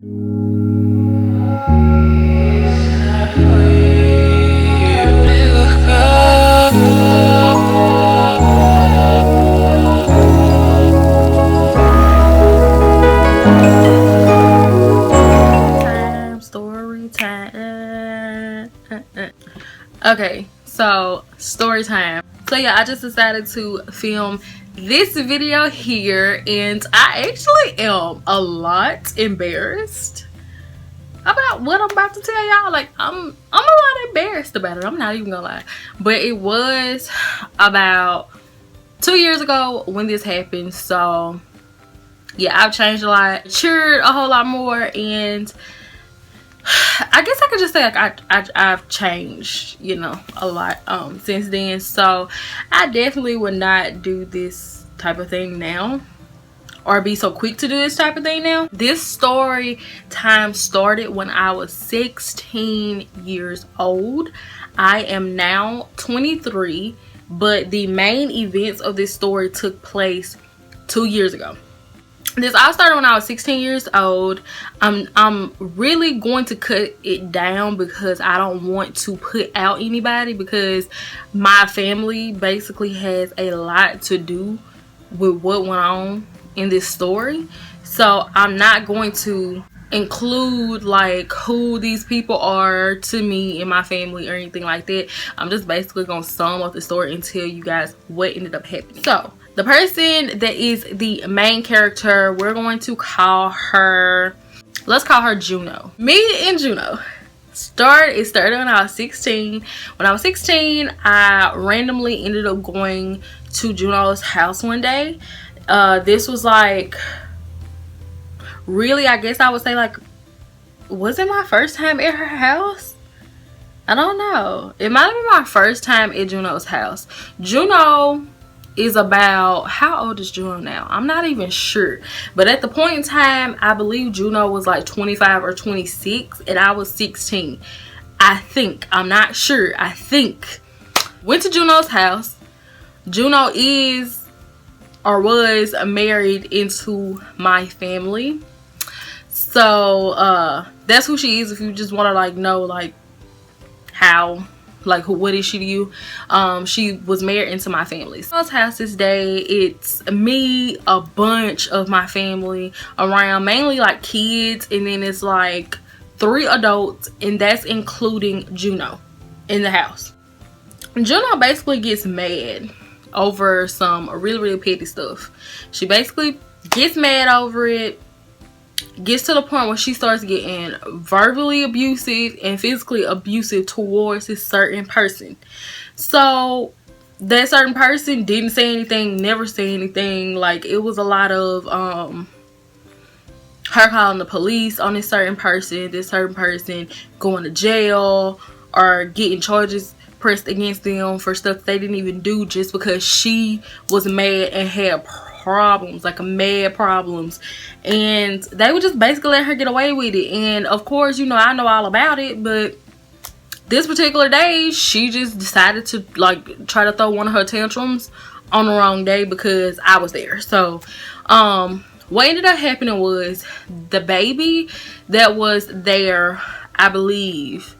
Story time. Okay, so story time. So yeah, I just decided to film this video here, and I actually am a lot embarrassed about what I'm about to tell y'all. Like, I'm a lot embarrassed about it. I'm not even gonna lie. But it was about 2 years ago when this happened. So yeah, I've changed a lot, matured a whole lot more, and I guess I could just say like I've changed, you know, a lot since then. So I definitely would not do this type of thing now, or be so quick to do this type of thing now. This story time started when I was 16 years old. I am now 23, but the main events of this story took place 2 years ago. This all started when I was 16 years old. I'm really going to cut it down because I don't want to put out anybody, because my family basically has a lot to do with what went on in this story. So I'm not going to include like who these people are to me and my family or anything like that. I'm just basically gonna sum up the story and tell you guys what ended up happening. So the person that is the main character, we're going to call her, let's call her Juno. Me and Juno it started when I was 16. When I was 16, I randomly ended up going to Juno's house one day. This was like, really, I guess I would say, like, was it my first time at her house? I don't know. It might have been my first time at Juno's house. Juno is about, how old is Juno now? I'm not even sure. But at the point in time, I believe Juno was like 25 or 26 and I was 16. I think. I'm not sure. I think. Went to Juno's house. Juno is or was married into my family. So that's who she is, if you just want to like know like how, like what is she to you. She was married into my family. So Juno's house this day, it's me, a bunch of my family around, mainly like kids, and then it's like 3 adults, and that's including Juno in the house. Juno basically gets mad over some really petty stuff. She basically gets mad over it, gets to the point where she starts getting verbally abusive and physically abusive towards this certain person. So that certain person didn't say anything, never say anything. Like, it was a lot of her calling the police on this certain person going to jail or getting charges pressed against them for stuff they didn't even do, just because she was mad and had problems, like mad problems, and they would just basically let her get away with it. And of course, you know, I know all about it, but this particular day she just decided to like try to throw one of her tantrums on the wrong day because I was there. So what ended up happening was the baby that was there, I believe,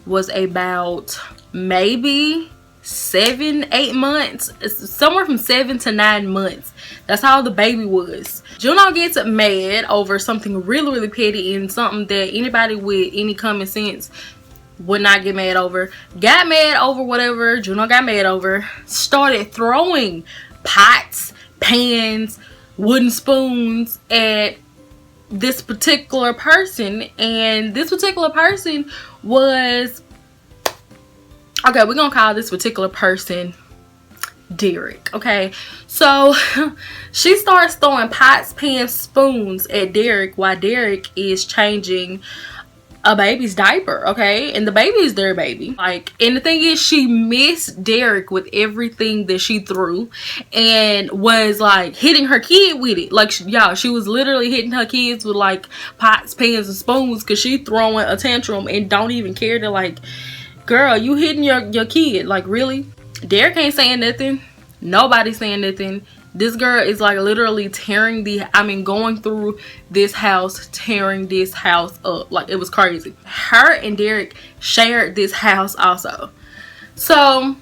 was about maybe 7-8 months, somewhere from 7 to 9 months. That's how the baby was. Juno gets mad over something really petty, and something that anybody with any common sense would not get mad over. Got mad over whatever Juno got mad over, started throwing pots, pans, wooden spoons at this particular person. And this particular person was, okay, we're gonna call this particular person Derek. Okay, so she starts throwing pots, pans, spoons at Derek while Derek is changing a baby's diaper. Okay, and the baby is their baby. Like, and the thing is, she missed Derek with everything that she threw, and was like hitting her kid with it. Like, y'all, she was literally hitting her kids with like pots, pans, and spoons, because she throwing a tantrum and don't even care to, like, girl, you hitting your kid, like, really? Derek ain't saying nothing. Nobody's saying nothing. This girl is like literally going through this house, tearing this house up. Like, it was crazy. Her and Derek shared this house also. So,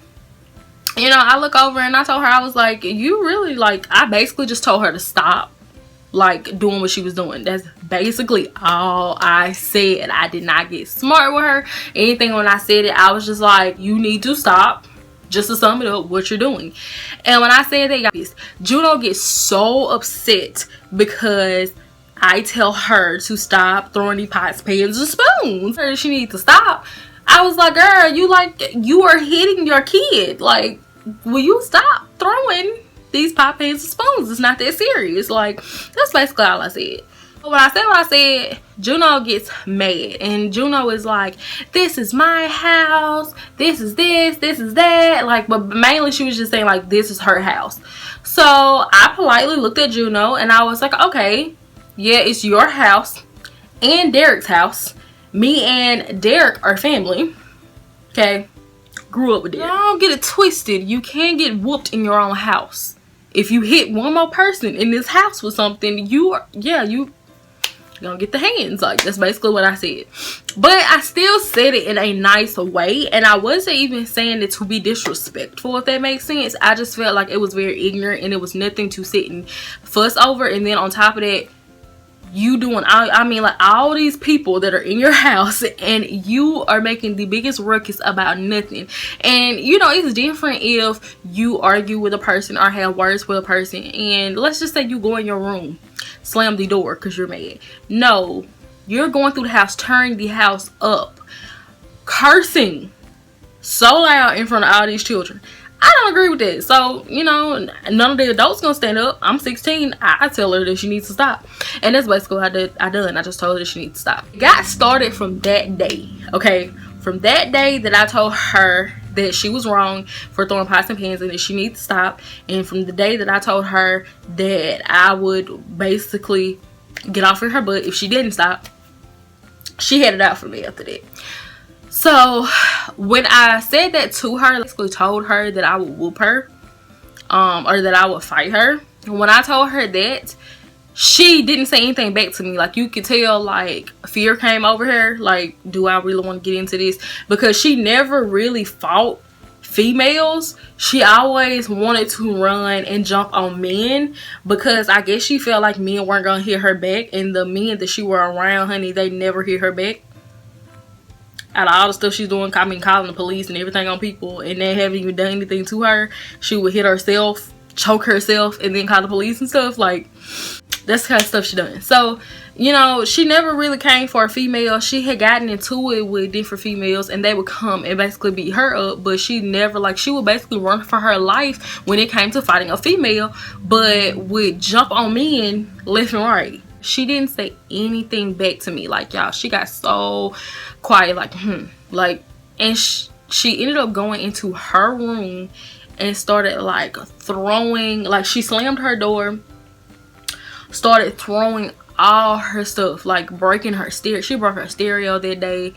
you know, I look over and I told her, I was like, you really, like, I basically just told her to stop, like, doing what she was doing. That's basically all I said. I did not get smart with her. Anything when I said it, I was just like, you need to stop. Just to sum it up, what you're doing. And when I said that, guys, Juno gets so upset because I tell her to stop throwing these pots, pans, and spoons. She needs to stop. I was like, girl, you are hitting your kid. Like, will you stop throwing these pot, pans, and spoons? It's not that serious. Like, that's basically all I said. When I said, Juno gets mad, and Juno is like, this is my house, this is that, like, but mainly she was just saying, like, this is her house. So I politely looked at Juno and I was like, okay, yeah, it's your house and Derek's house. Me and Derek are family. Okay, grew up with Derek. Don't get it twisted. You can't get whooped in your own house. If you hit one more person in this house with something, you're gonna get the hands. Like, that's basically what I said. But I still said it in a nice way, and I wasn't even saying it to be disrespectful, if that makes sense. I just felt like it was very ignorant and it was nothing to sit and fuss over. And then on top of that, you doing, I mean, like, all these people that are in your house and you are making the biggest ruckus about nothing. And you know, it's different if you argue with a person or have words with a person, and let's just say you go in your room, slam the door because you're mad. No, you're going through the house, tearing the house up, cursing so loud in front of all these children. I don't agree with that. So, you know, none of the adults gonna stand up. I'm 16. I tell her that she needs to stop. And that's basically what I done. I just told her that she needs to stop. It got started from that day. Okay, from that day that I told her that she was wrong for throwing pots and pans and that she needs to stop. And from the day that I told her that I would basically get off in her butt if she didn't stop, she had it out for me after that. So when I said that to her, I basically told her that I would whoop her, or that I would fight her. When I told her that, she didn't say anything back to me. Like, you could tell, like, fear came over her. Like, do I really want to get into this? Because she never really fought females. She always wanted to run and jump on men, because I guess she felt like men weren't gonna hit her back, and the men that she were around, honey, they never hit her back. Out of all the stuff she's doing, I mean, calling the police and everything on people, and they haven't even done anything to her, she would hit herself, choke herself, and then call the police and stuff. Like, that's the kind of stuff she done. So, you know, she never really came for a female. She had gotten into it with different females, and they would come and basically beat her up, but she never, like, she would basically run for her life when it came to fighting a female, but would jump on men left and right. She didn't say anything back to me. Like, y'all, she got so quiet, like, like, and she ended up going into her room and started, like, throwing, like, she slammed her door, started throwing all her stuff, like, breaking her stereo. She broke her stereo that day.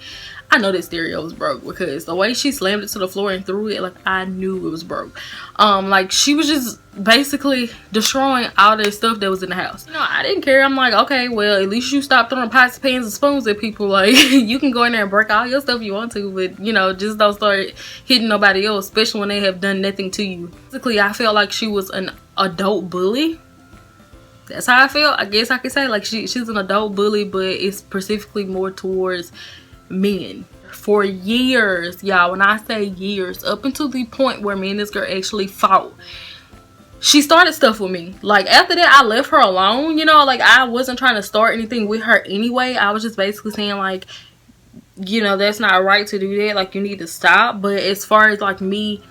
I know that stereo was broke because the way she slammed it to the floor and threw it, like, I knew it was broke. Like, she was just basically destroying all the stuff that was in the house. You know, I didn't care. I'm like, okay, well, at least you stop throwing pots, pans, and spoons at people. Like, you can go in there and break all your stuff you want to, but, you know, just don't start hitting nobody else, especially when they have done nothing to you. Basically, I felt like she was an adult bully. That's how I felt. I guess I could say, like, she's an adult bully, but it's specifically more towards men. For years, y'all, when I say years, up until the point where me and this girl actually fought, she started stuff with me. Like, after that, I left her alone. You know, like, I wasn't trying to start anything with her anyway. I was just basically saying, like, you know, that's not right to do that. Like, you need to stop. But as far as, like, me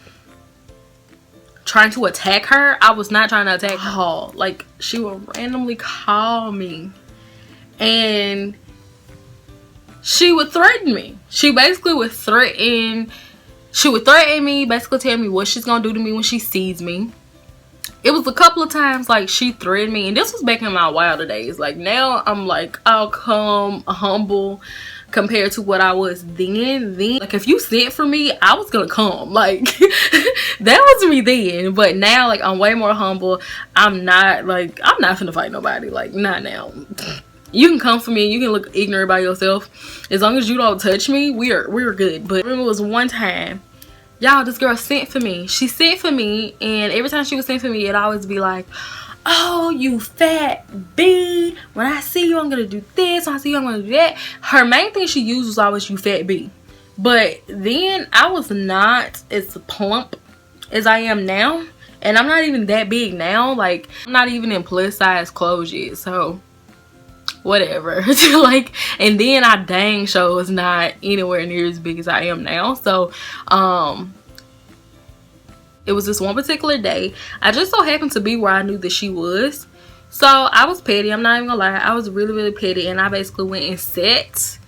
trying to attack her, I was not trying to attack her. Like, she would randomly call me and she would threaten me. She basically would threaten me, basically tell me what she's gonna do to me when she sees me. It was a couple of times, like, she threatened me, and this was back in my wilder days. Like, now I'm like, I'll come humble, compared to what I was then. Like, if you sent for me, I was gonna come. Like, that was me then. But now, like, I'm way more humble. I'm not finna fight nobody. Like, not now. You can come for me, you can look ignorant by yourself. As long as you don't touch me, we're good. But I remember it was one time, y'all, this girl sent for me. She sent for me, and every time she would send for me, it'd always be like, oh, you fat B. When I see you, I'm gonna do this. When I see you, I'm gonna do that. Her main thing she used was always, you fat B. But then I was not as plump as I am now. And I'm not even that big now. Like, I'm not even in plus size clothes yet. So, whatever. Like, and then I dang sure was not anywhere near as big as I am now. So, it was this one particular day. I just so happened to be where I knew that she was. So I was petty. I'm not even gonna lie. I was really, really petty. And I basically went and sat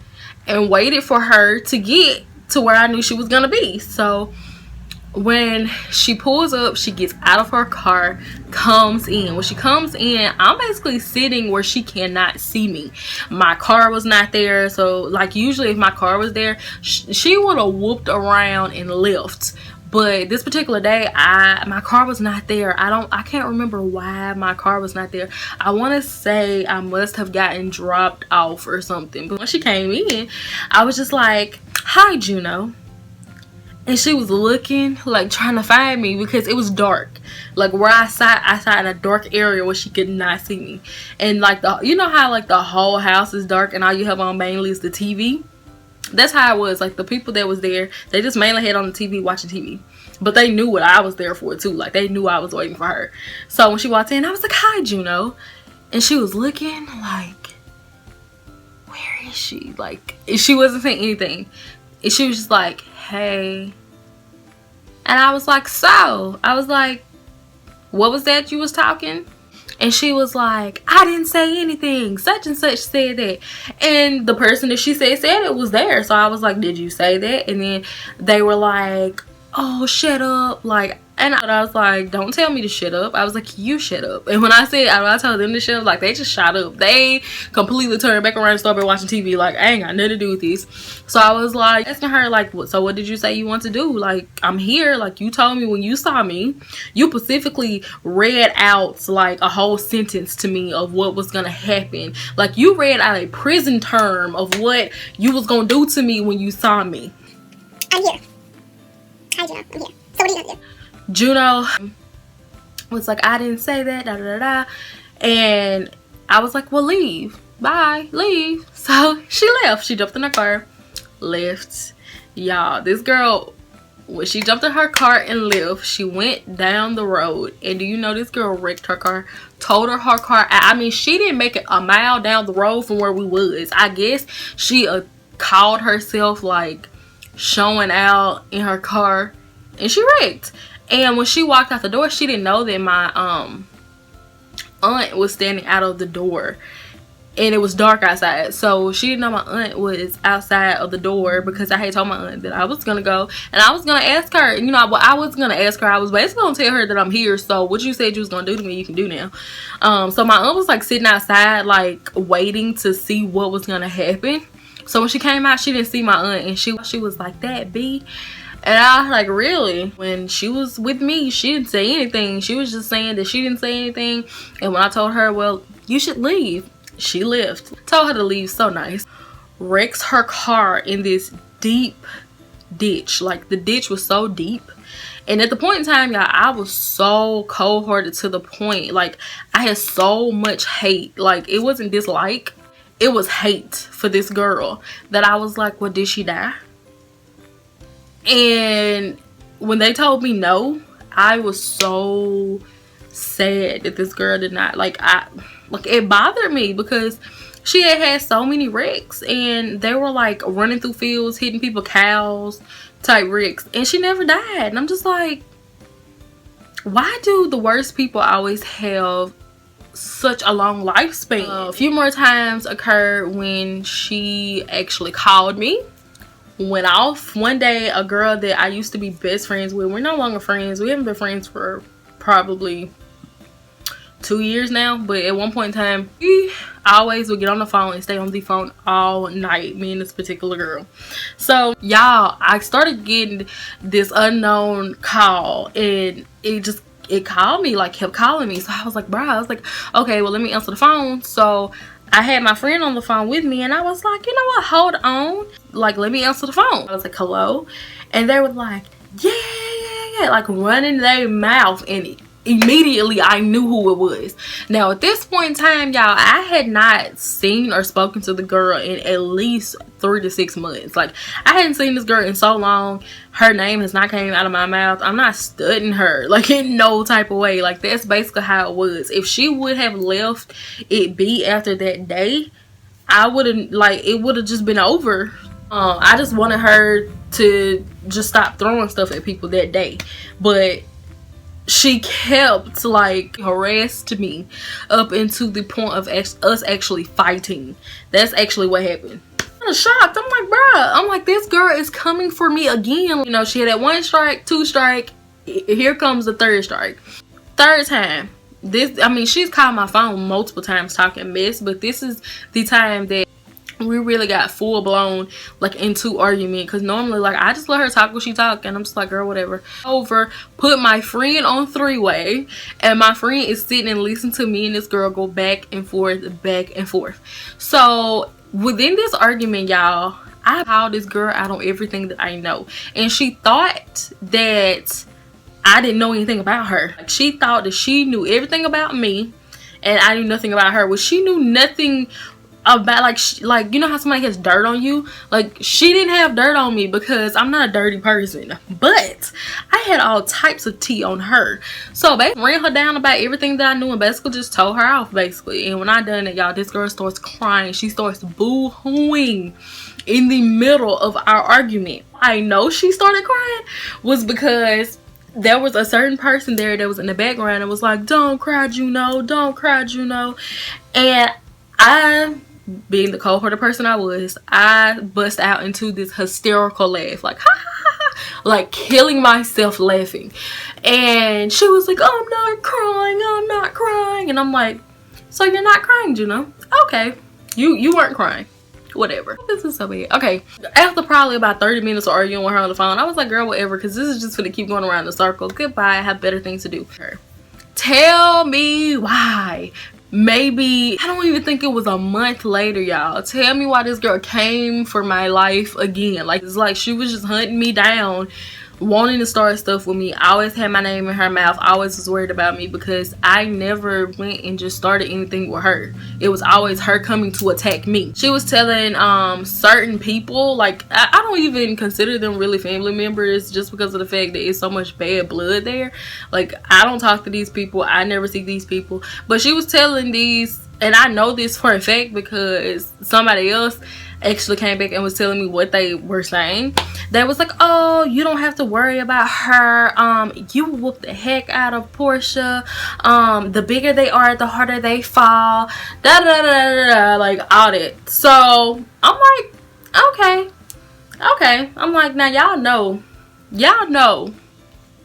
and waited for her to get to where I knew she was gonna be. So when she pulls up, she gets out of her car, comes in. When she comes in, I'm basically sitting where she cannot see me. My car was not there. So, like, usually if my car was there, she would have whooped around and left. But this particular day, my car was not there. I can't remember why my car was not there. I want to say I must have gotten dropped off or something. But when she came in, I was just like, hi, Juno. And she was looking, like, trying to find me because it was dark. Like, where I sat in a dark area where she could not see me. And, like, you know how, like, the whole house is dark and all you have on mainly is the TV? That's how it was. Like, the people that was there, they just mainly had on the TV watching TV. But they knew what I was there for, too. Like, they knew I was waiting for her. So, when she walked in, I was like, hi, Juno. And she was looking like, where is she? Like, she wasn't saying anything. And she was just like, hey. And I was like, so? I was like, what was that you was talking? And she was like, I didn't say anything. Such and such said that. And the person that she said it was there. So I was like, did you say that? And then they were like, oh, shut up. Like, and I was like, don't tell me to shut up. I was like, you shut up. And when I told them to shut up, like, they just shut up. They completely turned back around and started watching TV. Like, I ain't got nothing to do with this. So I was like, asking her, like, what did you say you want to do? Like, I'm here. Like, you told me when you saw me, you specifically read out, like, a whole sentence to me of what was going to happen. Like, you read out a prison term of what you was going to do to me when you saw me. I'm here. Hi, Juno. I'm here. So what are you going to do? Juno was like, I didn't say that, da da da da. And I was like, well, leave. Bye. Leave. So she left. She jumped in her car, left. Y'all, this girl, when she jumped in her car and left, she went down the road. And do you know this girl wrecked her car? Totaled her car. I mean, she didn't make it a mile down the road from where we was. I guess she called herself, like, showing out in her car. And she wrecked. And when she walked out the door, she didn't know that my aunt was standing out of the door. And it was dark outside. So she didn't know my aunt was outside of the door because I had told my aunt that I was going to go. And I was going to ask her. You know, I was going to ask her. I was basically going to tell her that I'm here. So what you said you was going to do to me, you can do now. So my aunt was, like, sitting outside, like, waiting to see what was going to happen. So when she came out, she didn't see my aunt. And she was like, that B. And I was like, really? When she was with me, she didn't say anything. She was just saying that she didn't say anything. And when I told her, well, you should leave, she left. Told her to leave. So nice. Wrecks her car in this deep ditch. Like, the ditch was so deep. And at the point in time, y'all, I was so cold-hearted to the point. Like, I had so much hate. Like, it wasn't dislike. It was hate for this girl that I was like, well, did she die? And when they told me no, I was so sad that this girl did not, like, it bothered me because she had so many wrecks and they were, like, running through fields, hitting people, cows type wrecks, and she never died. And I'm just like, why do the worst people always have such a long lifespan? A few more times occurred when she actually called me. Went off. One day, a girl that I used to be best friends with, we're no longer friends. We haven't been friends for probably 2 years now, but at one point in time we always would get on the phone and stay on the phone all night, me and this particular girl. So y'all, I started getting this unknown call, and it called me, like kept calling me. So I was like, bro, I was like, okay, well let me answer the phone. So I had my friend on the phone with me, and I was like, you know what, hold on, like let me answer the phone. I was like, hello, and they were like, yeah, like running their mouth, and immediately I knew who it was. Now at this point in time, y'all, I had not seen or spoken to the girl in at least 3 to 6 months. Like, I hadn't seen this girl in so long. Her name has not came out of my mouth. I'm not studying her, like, in no type of way. Like, that's basically how it was. If she would have left it be after that day, I wouldn't, like, it would have just been over. I just wanted her to just stop throwing stuff at people that day, but she kept like harassed me up into the point of us actually fighting. That's actually what happened. I was shocked. I'm like, bruh, I'm like, this girl is coming for me again. You know, she had that 1 strike, 2 strike. Here comes the 3rd strike. 3rd time. This, I mean, she's called my phone multiple times talking mess, but this is the time that we really got full blown like into argument, because normally like I just let her talk when she talk, and I'm just like, girl, whatever. Over, put my friend on 3-way, and my friend is sitting and listening to me and this girl go back and forth. So within this argument, y'all, I called this girl out on everything that I know, and she thought that I didn't know anything about her. Like, she thought that she knew everything about me and I knew nothing about her. Well, she knew nothing about, like you know how somebody has dirt on you? Like, she didn't have dirt on me, because I'm not a dirty person, but I had all types of tea on her. So basically ran her down about everything that I knew, and basically just told her off basically. And when I done it, y'all, this girl starts crying. She starts boo-hooing in the middle of our argument. I know she started crying was because there was a certain person there that was in the background and was like, don't cry, Juno, don't cry, Juno. And I, being the cold-hearted person I was, I bust out into this hysterical laugh, like, ha ha ha ha, like killing myself laughing. And she was like, I'm not crying, I'm not crying. And I'm like, so you're not crying, Juno? Okay, you weren't crying, whatever. This is so bad. Okay, after probably about 30 minutes of arguing with her on the phone, I was like, girl, whatever, because this is just gonna keep going around the circle. Goodbye, I have better things to do. Tell me why. Maybe, I don't even think it was a month later, y'all. Tell me why this girl came for my life again. Like, it's like she was just hunting me down, wanting to start stuff with me. I always had my name in her mouth. Always was worried about me, because I never went and just started anything with her. It was always her coming to attack me. She was telling certain people, like, I don't even consider them really family members, just because of the fact that it's so much bad blood there. Like, I don't talk to these people, I never see these people, but she was telling these, and I know this for a fact because somebody else actually came back and was telling me what they were saying. They was like, oh, you don't have to worry about her, you will whoop the heck out of Porsha, the bigger they are, the harder they fall, da da da da da, like all that. So I'm like, okay. I'm like, now y'all know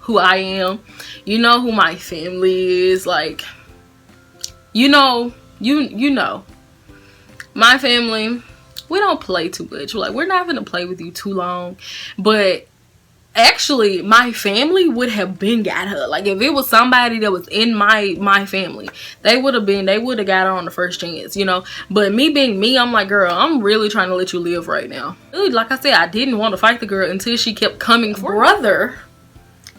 who I am, you know who my family is, like, you know my family. We don't play too much. Like, we're not gonna play with you too long. But actually, my family would have been got her. Like, if it was somebody that was in my family, they would have got her on the first chance, you know. But me being me, I'm like, girl, I'm really trying to let you live right now. Really, like I said, I didn't want to fight the girl until she kept coming for me. Brother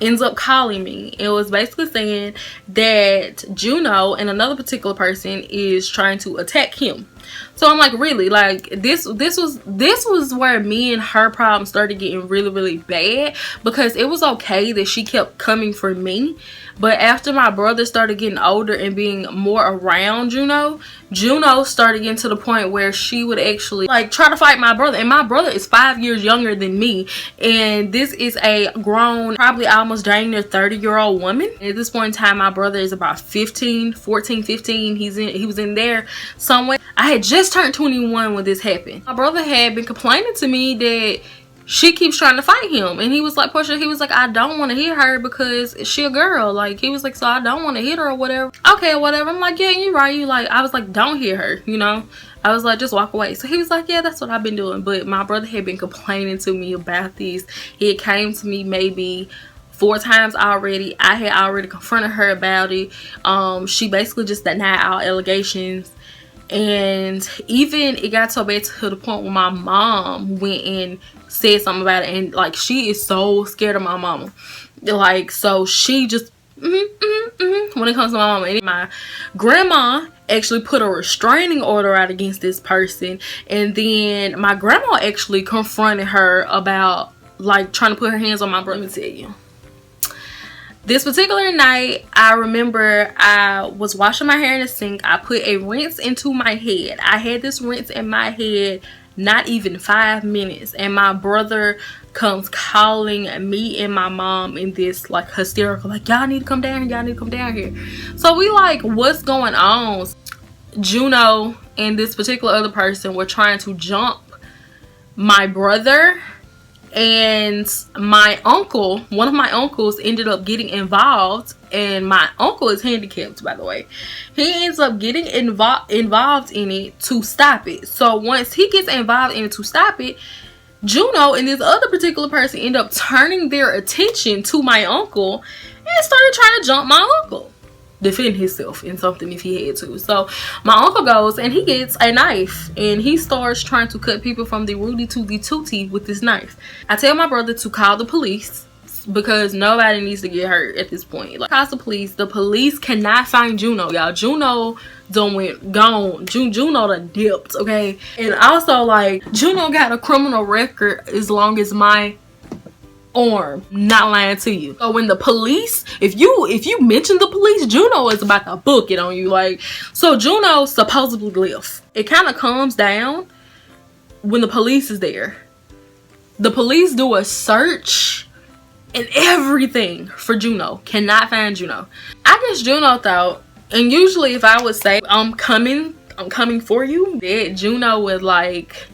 ends up calling me. It was basically saying that Juno and another particular person is trying to attack him. So I'm like, really? Like, this was where me and her problem started getting really, really bad, because it was okay that she kept coming for me, but after my brother started getting older and being more around Juno started getting to the point where she would actually like try to fight my brother. And my brother is 5 years younger than me, and this is a grown, probably almost dang near 30-year-old woman. At this point in time, my brother is about 14, 15. He was in there somewhere. I had just turned 21 when this happened. My brother had been complaining to me that she keeps trying to fight him. And he was like, Porsha, he was like, I don't want to hit her because she a girl. Like, he was like, so I don't want to hit her or whatever. Okay, whatever. I'm like, yeah, you're right. You like, I was like, don't hit her, you know. I was like, just walk away. So he was like, yeah, that's what I've been doing. But my brother had been complaining to me about this. He came to me maybe 4 times already. I had already confronted her about it. She basically just denied all allegations. And even it got so bad to the point where my mom went and said something about it. And like, she is so scared of my mama. Like, so she just when it comes to my mama. And my grandma actually put a restraining order out against this person. And then my grandma actually confronted her about like trying to put her hands on my brother. Let me tell you. This particular night, I remember I was washing my hair in the sink. I put a rinse into my head. I had this rinse in my head not even 5 minutes. And my brother comes calling me and my mom in this like hysterical, like, y'all need to come down here. Y'all need to come down here. So we like, what's going on? Juno and this particular other person were trying to jump my brother. And my uncle, one of my uncles, ended up getting involved. And my uncle is handicapped, by the way. He ends up getting involved in it to stop it. So once he gets involved in it to stop it, Juno and this other particular person end up turning their attention to my uncle and started trying to jump my uncle. Defend himself in something if he had to. So my uncle goes and he gets a knife and he starts trying to cut people from the Rudy to the Tootie with this knife. I tell my brother to call the police because nobody needs to get hurt at this point. Like, calls the police. The police cannot find Juno, y'all. Juno done gone. Juno done dipped, okay? And also, like, Juno got a criminal record as long as my arm. Not lying to you. So when the police, if you mention the police, Juno is about to book it on you. Like, so Juno supposedly left. It kind of calms down when the police is there. The police do a search and everything for Juno. Cannot find Juno. I guess Juno thought, and usually if I would say I'm coming for you, that Juno would like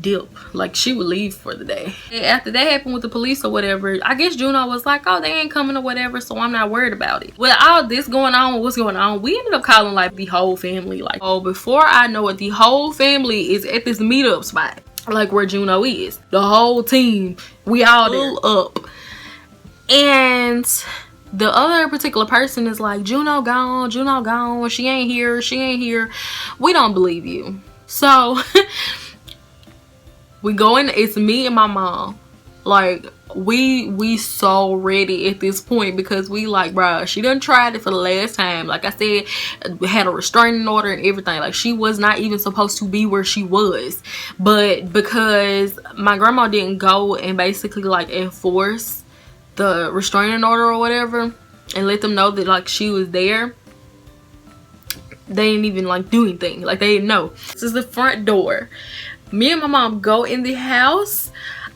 dip, like she would leave for the day. And after that happened with the police or whatever, I guess Juno was like, oh, they ain't coming or whatever, so I'm not worried about it. With all this going on, what's going on, we ended up calling like the whole family. Like, oh, before I know it, the whole family is at this meetup spot, like where Juno is. The whole team, we all pull up. And the other particular person is like, Juno gone, she ain't here. We don't believe you. So we go in, it's me and my mom. Like, we so ready at this point because we like, bruh, she done tried it for the last time. Like I said, had a restraining order and everything. Like, she was not even supposed to be where she was. But because my grandma didn't go and basically like enforce the restraining order or whatever and let them know that like she was there, they didn't even like do anything. Like, they didn't know. This is the front door. Me and my mom go in the house.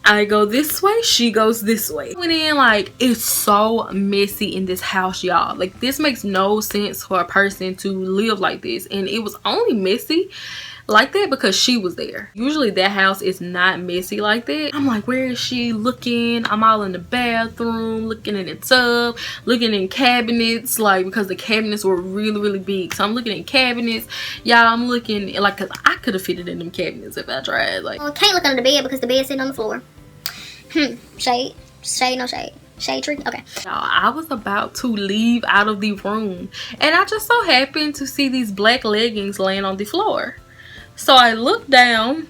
I go this way, she goes this way. Went in, like, it's so messy in this house, y'all. Like, this makes no sense for a person to live like this. And it was only messy like that because she was there. Usually that house is not messy like that. I'm like, where is she? Looking. I'm all in the bathroom, looking in the tub, looking in cabinets, like, because the cabinets were really big. So I'm looking in cabinets, y'all. I'm looking like, cause I could have fitted in them cabinets if I tried. Like, well, can't look under the bed because the bed's sitting on the floor. Shade, no shade. Shade tree. Okay. Y'all, I was about to leave out of the room and I just so happened to see these black leggings laying on the floor. So I look down,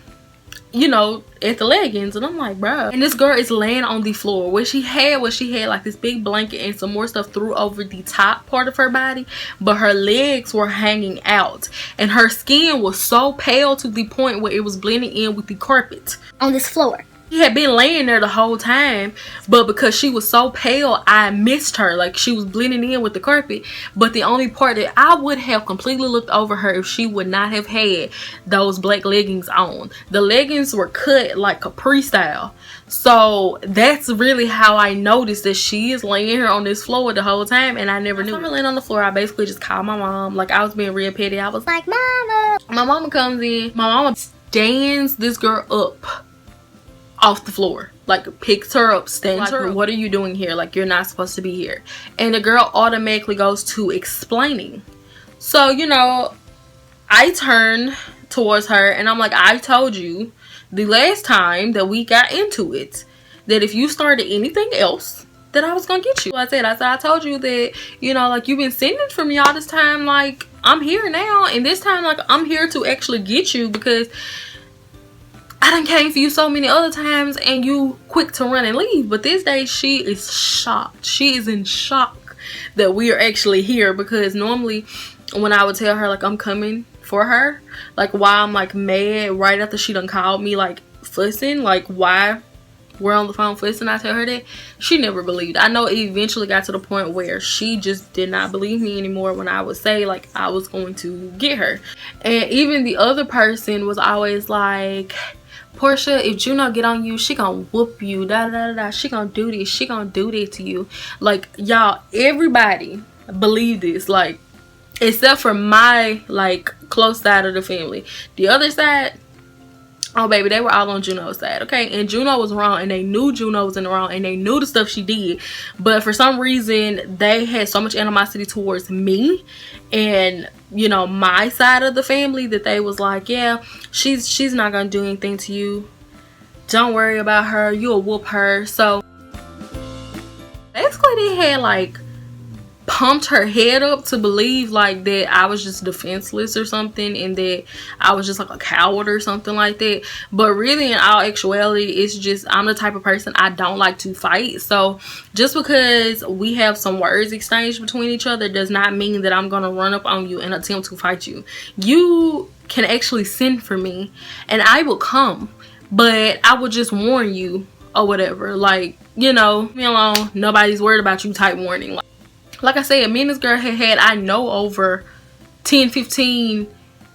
you know, at the leggings, and I'm like, bro. And this girl is laying on the floor. What she had like this big blanket and some more stuff threw over the top part of her body, but her legs were hanging out, and her skin was so pale to the point where it was blending in with the carpet on this floor. She had been laying there the whole time, but because she was so pale, I missed her. Like, she was blending in with the carpet. But the only part that I would have completely looked over her if she would not have had those black leggings on. The leggings were cut like Capri style. So that's really how I noticed that she is laying here on this floor the whole time, and I never knew. Her laying on the floor, I basically just called my mom. Like, I was being real petty. I was like, Mama. My mama comes in. My mama stands this girl up off the floor, like picks her up, stands her up. What are you doing here? Like, you're not supposed to be here. And the girl automatically goes to explaining. So, you know, I turn towards her and I'm like, I told you the last time that we got into it that if you started anything else, that I was gonna get you. I said, I told you that, you know, like, you've been sending for me all this time. Like, I'm here now, and this time, like, I'm here to actually get you, because I done came for you so many other times and you quick to run and leave. But this day she is shocked. She is in shock that we are actually here, because normally when I would tell her like I'm coming for her, like why I'm like mad right after she done called me like fussing, like why we're on the phone fussing, I tell her that, she never believed. I know it eventually got to the point where she just did not believe me anymore when I would say like I was going to get her. And even the other person was always like, Porsha, if Juno get on you, she gonna whoop you, da da da da, she gonna do this, she gonna do that to you. Like, y'all, everybody believed this, like, except for my like close side of the family. The other side, oh baby, they were all on Juno's side, okay? And Juno was wrong, and they knew Juno was in the wrong, and they knew the stuff she did. But for some reason, they had so much animosity towards me and, you know, my side of the family, that they was like, yeah, she's not gonna do anything to you. Don't worry about her. You'll whoop her. So basically, they had like pumped her head up to believe like that I was just defenseless or something, and that I was just like a coward or something like that. But really, in all actuality, it's just I'm the type of person, I don't like to fight. So just because we have some words exchanged between each other does not mean that I'm gonna run up on you and attempt to fight you. You can actually send for me and I will come, but I will just warn you or whatever, like, you know, me alone, nobody's worried about you type warning. Like I said, me and this girl had I know over 10-15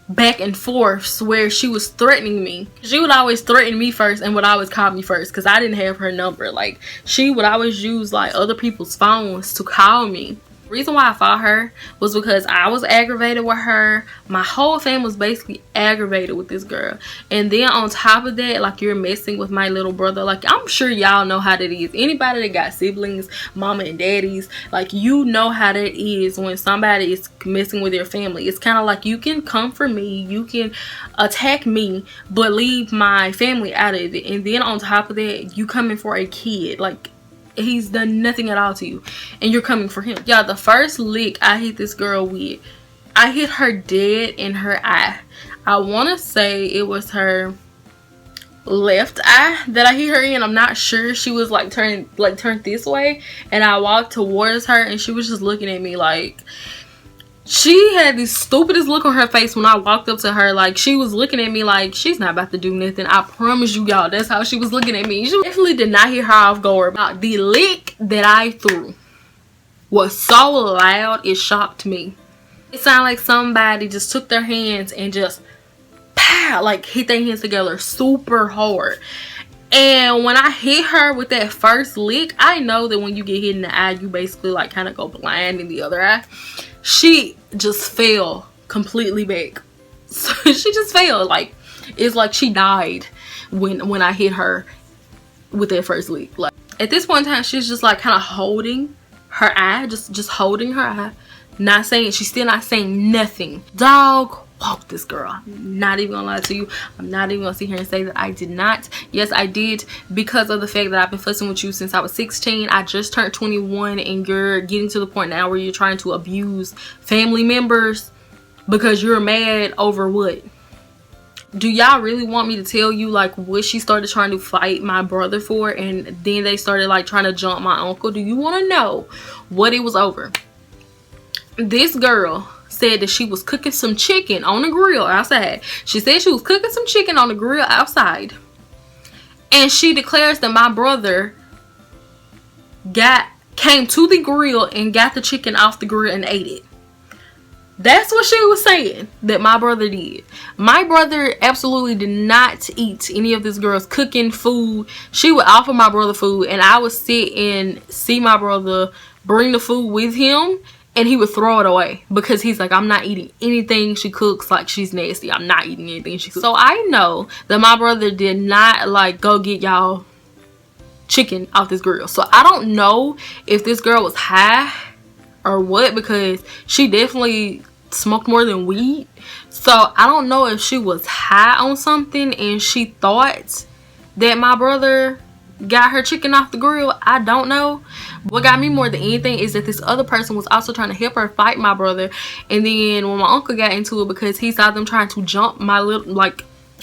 back and forths where she was threatening me. She would always threaten me first and would always call me first, because I didn't have her number. Like, she would always use like other people's phones to call me. The reason why I fought her was because I was aggravated with her. My whole family was basically aggravated with this girl. And then on top of that, like, you're messing with my little brother. Like, I'm sure y'all know how that is. Anybody that got siblings, mama and daddies, like, you know how that is when somebody is messing with your family. It's kind of like, you can come for me, you can attack me, but leave my family out of it. And then on top of that, you coming for a kid. Like, he's done nothing at all to you and you're coming for him. Y'all, the first lick I hit this girl with, I hit her dead in her eye. I want to say it was her left eye that I hit her in. I'm not sure. She was like turned this way, and I walked towards her and she was just looking at me like, she had the stupidest look on her face when I walked up to her. Like, she was looking at me like she's not about to do nothing. I promise you, y'all, that's how she was looking at me. She definitely did not hit her off guard. The lick that I threw was so loud, it shocked me. It sounded like somebody just took their hands and just pow, like hit their hands together super hard. And when I hit her with that first lick, I know that when you get hit in the eye, you basically like kind of go blind in the other eye. She just fell completely back. So she just fell. Like, it's like she died when I hit her with that first lick. Like, at this point in time, she's just like kind of holding her eye, just holding her eye, not saying, she's still not saying nothing. Dog walk this girl. I'm not even gonna lie to you. I'm not even gonna sit here and say that I did not. Yes, I did, because of the fact that I've been fussing with you since I was 16. I just turned 21, and you're getting to the point now where you're trying to abuse family members because you're mad over what? Do y'all really want me to tell you like what she started trying to fight my brother for, and then they started like trying to jump my uncle? Do you want to know what it was over? This girl said that she was cooking some chicken on the grill outside. She said she was cooking some chicken on the grill outside, and she declares that my brother came to the grill and got the chicken off the grill and ate it. That's what she was saying that my brother did. My brother absolutely did not eat any of this girl's cooking food. She would offer my brother food, and I would sit and see my brother bring the food with him and he would throw it away because he's like, I'm not eating anything she cooks. Like, she's nasty. I'm not eating anything she cooks. So I know that my brother did not like go get y'all chicken off this grill. So I don't know if this girl was high or what, because she definitely smoked more than weed. So I don't know if she was high on something and she thought that my brother got her chicken off the grill. I don't know. What got me more than anything is that this other person was also trying to help her fight my brother. And then when my uncle got into it, because he saw them trying to jump my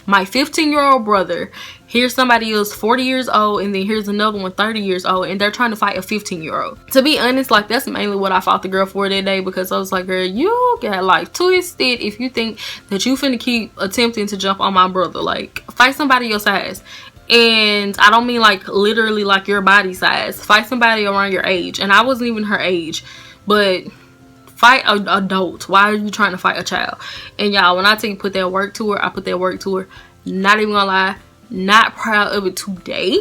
15-year-old brother, here's somebody else 40 years old, and then here's another one 30 years old, and they're trying to fight a 15-year-old. To be honest, like, that's mainly what I fought the girl for that day, because I was like, girl, you got like twisted if you think that you finna keep attempting to jump on my brother. Like, fight somebody your size. And I don't mean like literally like your body size. Fight somebody around your age. And I wasn't even her age, but fight an adult. Why are you trying to fight a child? And y'all, when I tell you put that work to her, I put that work to her. Not even gonna lie, not proud of it today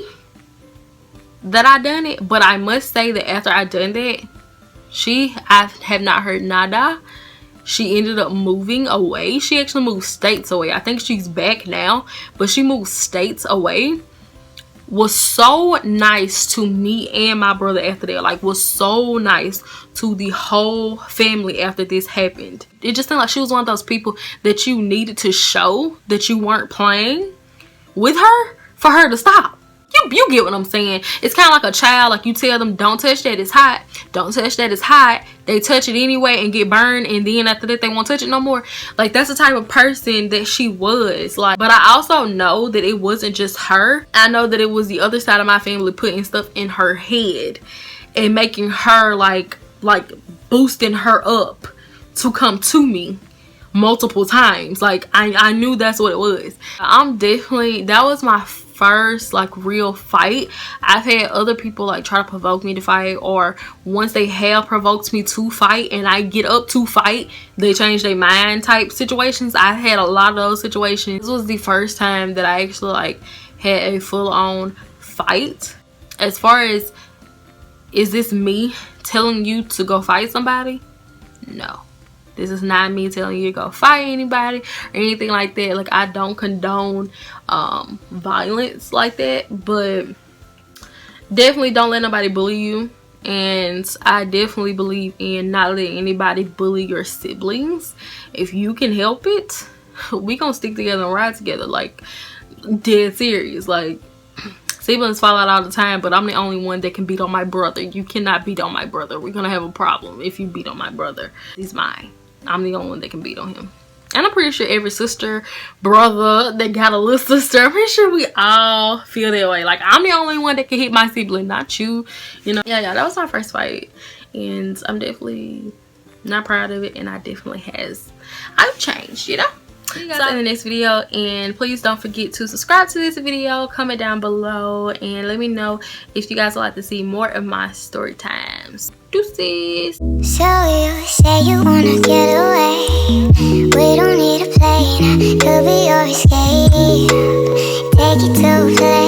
that I done it, but I must say that after I done that, I have not heard nada. She ended up moving away. She actually moved states away. I think she's back now, but she moved states away. Was so nice to me and my brother after that. Like, was so nice to the whole family after this happened. It just seemed like she was one of those people that you needed to show that you weren't playing with her for her to stop. You get what I'm saying? It's kind of like a child. Like, you tell them, don't touch that, it's hot. Don't touch that, it's hot. They touch it anyway and get burned, and then after that they won't touch it no more. Like, that's the type of person that she was. Like, but I also know that it wasn't just her. I know that it was the other side of my family putting stuff in her head and making her like boosting her up to come to me multiple times. Like, I knew that's what it was. That was my first like real fight. I've had other people like try to provoke me to fight, or once they have provoked me to fight and I get up to fight, they change their mind type situations. I had a lot of those situations. This was the first time that I actually like had a full-on fight. As far as, is this me telling you to go fight somebody? No. This is not me telling you to go fight anybody or anything like that. Like, I don't condone violence like that, but definitely don't let nobody bully you. And I definitely believe in not letting anybody bully your siblings. If you can help it, we gonna stick together and ride together. Like, dead serious. Like, siblings fall out all the time, but I'm the only one that can beat on my brother. You cannot beat on my brother. We're gonna have a problem if you beat on my brother. He's mine. I'm the only one that can beat on him. And I'm pretty sure every sister, brother that got a little sister, I'm pretty sure we all feel that way. Like, I'm the only one that can hit my sibling, not you. You know? Yeah, that was my first fight. And I'm definitely not proud of it. And I've changed, you know? See you guys in the next video, and please don't forget to subscribe to this video, comment down below, and let me know if you guys would like to see more of my story times. Deuces. So you say you wanna get away. We don't need a plane, could be your escape. Take you to a place